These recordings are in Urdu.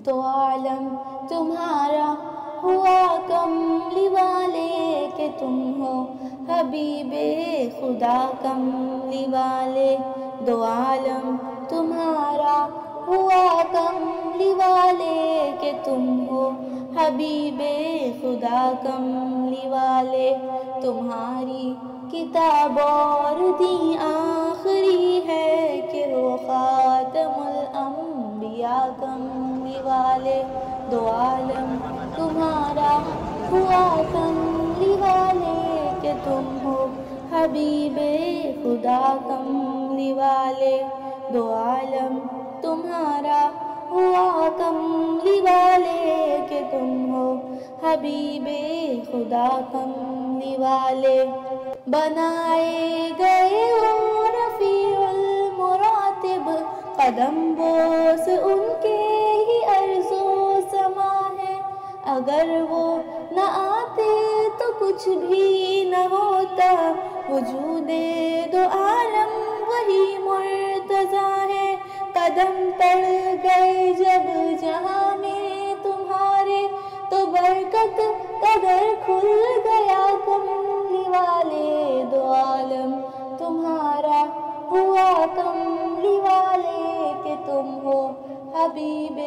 دو عالم تمہارا ہوا کملی والے کہ تم ہو حبیب خدا کملی والے، دو عالم تمہارا ہوا کملی والے کہ تم ہو حبیب خدا کملی والے، تمہاری کتاب اور دین آخری ہے کہ ہو خاتم الانبیاء کملی والے، دو عالم تمہارا ہوا کملی والے کہ تم ہو حبیب خدا کملی والے، دو عالم تمہارا ہوا کملی والے کہ تم ہو حبیب خدا کملی والے، بنائے گئے ہو رفیع المراتب، قدم بوس ان کے ہی ارض و سما ہے، اگر وہ نہ آتے تو کچھ بھی نہ ہوتا، وجود دو عالم وہی مرتضیٰ ہے، قدم پڑ گئے جب جہاں میں تمہارے تو برکت کا در کھل گیا کملی والے، دو عالم تمہارا ہوا کملی والے کہ تم ہو حبیب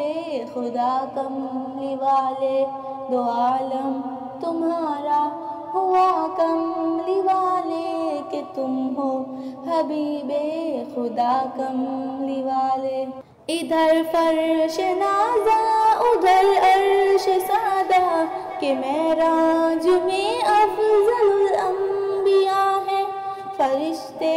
خدا کملی والے، دو عالم تمہارا ہوا کملی والے کہ تم ہو حبیب خدا کملی والے، ادھر فرش نازا ادھر عرش سادہ کہ معراج میں افضل الانبیاء ہے، فرشتے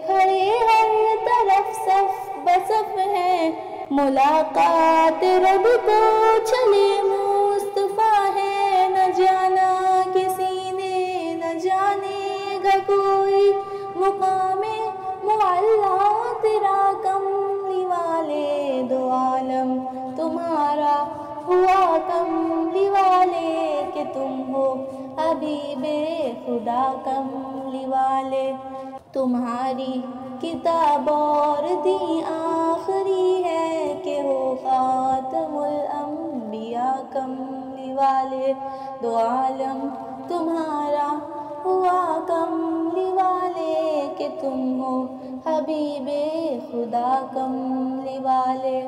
کھڑے ہر طرف صف بصف ہیں، ملاقات رب کو چلے مصطفیٰ ہے، نہ جانا کسی نے نہ جانے گا کوئی مقام معلا تیرا کملی والے، دو عالم تمہارا ہوا کملی والے کہ تم ہو حبیب خدا کملی والے، تمہاری کتاب اور دین آخری ہے کہ ہو خاتم الانبیاء کملی والے، دو عالم تمہارا ہوا کملی والے کہ تم ہو حبیب خدا کملی والے۔